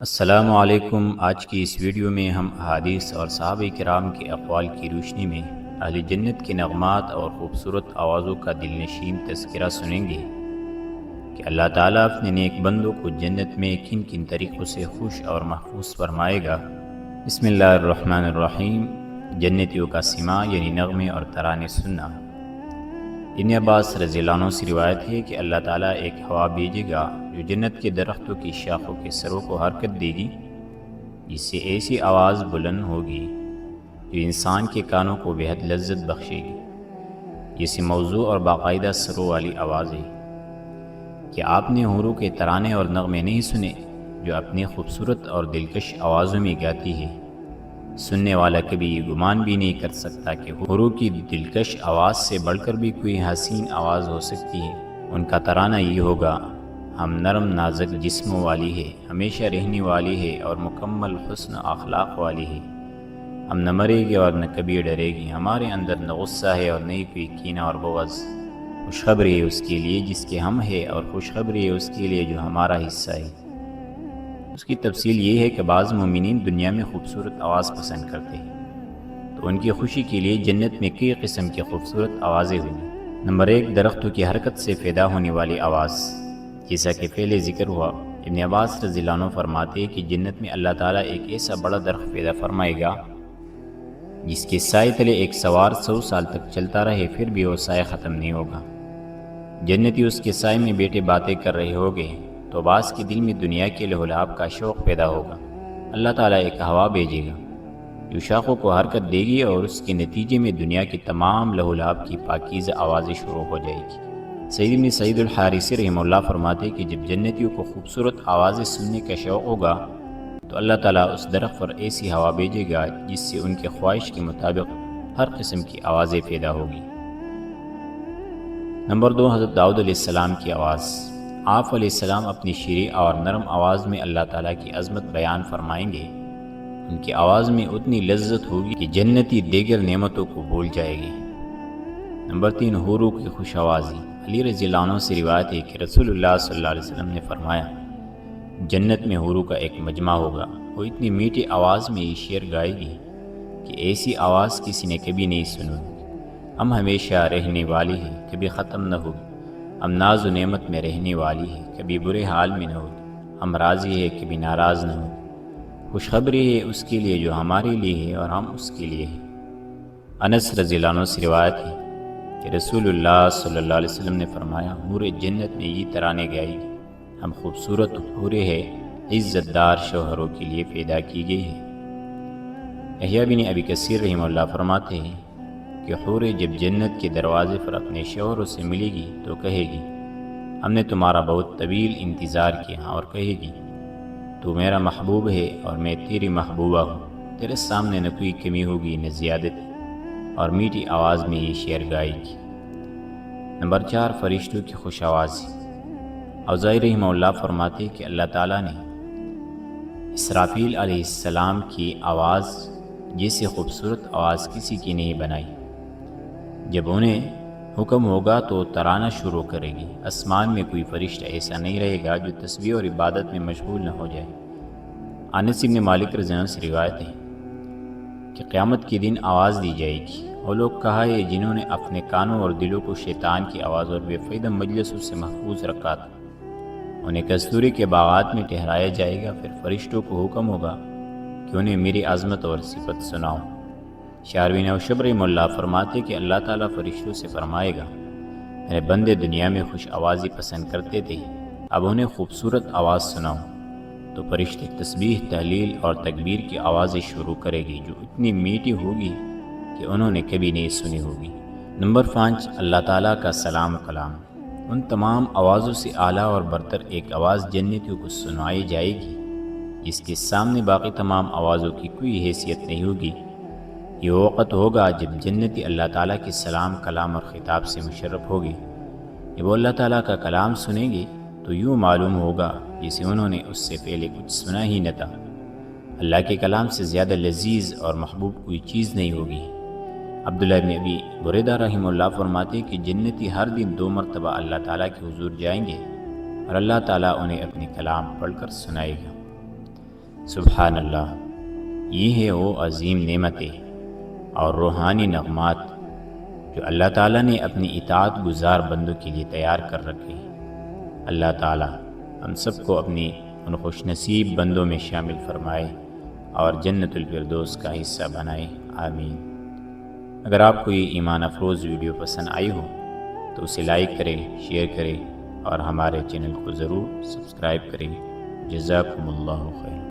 السلام علیکم۔ آج کی اس ویڈیو میں ہم احادیث اور صحابہ کرام کے اقوال کی روشنی میں اہل جنت کے نغمات اور خوبصورت آوازوں کا دل نشین تذکرہ سنیں گے کہ اللہ تعالیٰ اپنے نیک بندوں کو جنت میں کن کن طریقوں سے خوش اور محفوظ فرمائے گا۔ بسم اللہ الرحمن الرحیم۔ جنتیوں کا سماع یعنی نغمے اور ترانے سننا۔ ابن عباس رضی اللہ عنہ سے روایت ہے کہ اللہ تعالیٰ ایک ہوا بھیجے گا جو جنت کے درختوں کی شاخوں کے سروں کو حرکت دے گی، جس سے ایسی آواز بلند ہوگی جو انسان کے کانوں کو بہت لذت بخشے گی۔ جیسے موضوع اور باقاعدہ سروں والی آواز ہے کہ آپ نے حوروں کے ترانے اور نغمے نہیں سنے جو اپنی خوبصورت اور دلکش آوازوں میں گاتی ہے۔ سننے والا کبھی یہ گمان بھی نہیں کر سکتا کہ حوروں کی دلکش آواز سے بڑھ کر بھی کوئی حسین آواز ہو سکتی ہے۔ ان کا ترانہ یہ ہوگا: ہم نرم نازک جسموں والی ہے، ہمیشہ رہنے والی ہے اور مکمل حسن اخلاق والی ہے۔ ہم نہ مرے گی اور نہ کبھی ڈرے گی، ہمارے اندر نہ غصہ ہے اور نہ ہی کوئی کینہ اور بغض۔ خوشخبری ہے اس کے لیے جس کے ہم ہے، اور خوشخبری ہے اس کے لیے جو ہمارا حصہ ہے۔ اس کی تفصیل یہ ہے کہ بعض مومنین دنیا میں خوبصورت آواز پسند کرتے ہیں، تو ان کی خوشی کے لیے جنت میں کئی قسم کی خوبصورت آوازیں ہوں گی۔ نمبر 1، درختوں کی حرکت سے پیدا ہونے والی آواز۔ جیسا کہ پہلے ذکر ہوا، ابن عباس رضی اللہ عنہ فرماتے ہیں کہ جنت میں اللہ تعالیٰ ایک ایسا بڑا درخت پیدا فرمائے گا جس کے سائے تلے ایک سوار 100 سال تک چلتا رہے، پھر بھی وہ سایہ ختم نہیں ہوگا۔ جنتی اس کے سائے میں بیٹھے باتیں کر رہے ہوگے تو بعض کے دل میں دنیا کے لہولاب کا شوق پیدا ہوگا۔ اللہ تعالیٰ ایک ہوا بھیجے گا جو شاخوں کو حرکت دے گی، اور اس کے نتیجے میں دنیا کی تمام لہولاب کی پاکیزہ آوازیں شروع ہو جائے گی۔ سید بن سعید الحارثی رحمہ اللہ فرماتے کہ جب جنتیوں کو خوبصورت آوازیں سننے کا شوق ہوگا تو اللہ تعالیٰ اس درخت پر ایسی ہوا بھیجے گا جس سے ان کے خواہش کے مطابق ہر قسم کی آوازیں پیدا ہوگی۔ نمبر 2، حضرت داؤد علیہ السلام کی آواز۔ آپ علیہ السلام اپنی شیریں اور نرم آواز میں اللہ تعالیٰ کی عظمت بیان فرمائیں گے۔ ان کی آواز میں اتنی لذت ہوگی کہ جنتی دیگر نعمتوں کو بھول جائے گی۔ نمبر 3، حوروں کی خوش آوازی۔ علی رضی اللہ عنہ سے روایت ہے کہ رسول اللہ صلی اللہ علیہ وسلم نے فرمایا، جنت میں حوروں کا ایک مجمع ہوگا، وہ اتنی میٹھی آواز میں یہ شعر گائے گی کہ ایسی آواز کسی نے کبھی نہیں سنی۔ ہم ہمیشہ رہنے والی ہے، کبھی ختم نہ ہوگی۔ ہم ناز و نعمت میں رہنے والی ہے، کبھی برے حال میں نہ ہوگی۔ ہم راضی ہے، کبھی ناراض نہ ہوگی۔ خوشخبری ہے اس کے لیے جو ہمارے لیے ہے اور ہم اس کے لیے ہیں۔ انس رضی اللہ عنہ سے روایت ہے کہ رسول اللہ صلی اللہ علیہ وسلم نے فرمایا، حوریں جنت میں یہ ترانے گائے گی: ہم خوبصورت حوریں ہیں، عزت دار شوہروں کے لیے پیدا کی گئی ہے۔ یحییٰ بن ابی کثیر رحمہ اللہ فرماتے ہیں کہ حوریں جب جنت کے دروازے پر اپنے شوہروں سے ملے گی تو کہے گی، ہم نے تمہارا بہت طویل انتظار کیا، اور کہے گی، تو میرا محبوب ہے اور میں تیری محبوبہ ہوں، تیرے سامنے نہ کوئی کمی ہوگی نہ زیادت، اور میٹھی آواز میں یہ شعر گائے گی۔ نمبر 4، فرشتوں کی خوش آوازی۔ اوزاعی رحمہ اللہ فرماتے کہ اللہ تعالیٰ نے اسرافیل علیہ السلام کی آواز جیسے خوبصورت آواز کسی کی نہیں بنائی۔ جب انہیں حکم ہوگا تو ترانہ شروع کرے گی۔ آسمان میں کوئی فرشتہ ایسا نہیں رہے گا جو تسبیح اور عبادت میں مشغول نہ ہو جائے۔ انس بن مالک رضی اللہ عنہ سے روایت ہے کہ قیامت کے دن آواز دی جائے گی، وہ لوگ کہا ہے جنہوں نے اپنے کانوں اور دلوں کو شیطان کی آواز اور بے فائدہ مجلسوں سے محفوظ رکھا تھا، انہیں کستوری کے باغات میں ٹھہرایا جائے گا۔ پھر فرشتوں کو حکم ہوگا کہ انہیں میری عظمت اور صفت سناؤ۔ شاربین نوشب رحمہ اللہ فرماتے کہ اللہ تعالیٰ فرشتوں سے فرمائے گا، میرے بندے دنیا میں خوش آوازی پسند کرتے تھے، اب انہیں خوبصورت آواز سناؤ۔ تو فرشتے تسبیح، تحلیل اور تکبیر کی آوازیں شروع کرے گی جو اتنی میٹھی ہوگی کہ انہوں نے کبھی نہیں سنی ہوگی۔ نمبر 5، اللہ تعالیٰ کا سلام و کلام۔ ان تمام آوازوں سے اعلیٰ اور برتر ایک آواز جنتیوں کو سنائی جائے گی جس کے سامنے باقی تمام آوازوں کی کوئی حیثیت نہیں ہوگی۔ یہ وقت ہوگا جب جنتی اللہ تعالیٰ کے سلام، کلام اور خطاب سے مشرف ہوگی۔ جب وہ اللہ تعالیٰ کا کلام سنیں گے تو یوں معلوم ہوگا جسے انہوں نے اس سے پہلے کچھ سنا ہی نہ تھا۔ اللہ کے کلام سے زیادہ لذیذ اور محبوب کوئی چیز نہیں ہوگی۔ عبداللہ بن ابی بریدہ رحمہ اللہ فرماتے کہ جنتی ہر دن 2 مرتبہ اللہ تعالیٰ کے حضور جائیں گے اور اللہ تعالیٰ انہیں اپنے کلام پڑھ کر سنائے گا۔ سبحان اللہ، یہ ہے وہ عظیم نعمتیں اور روحانی نغمات جو اللہ تعالیٰ نے اپنی اطاعت گزار بندوں کے لیے تیار کر رکھے ہیں۔ اللہ تعالیٰ ہم سب کو اپنی ان خوش نصیب بندوں میں شامل فرمائے اور جنت الفردوس کا حصہ بنائے، آمین۔ اگر آپ کو یہ ایمان افروز ویڈیو پسند آئی ہو تو اسے لائک کریں، شیئر کریں اور ہمارے چینل کو ضرور سبسکرائب کریں۔ جزاکم اللہ خیر۔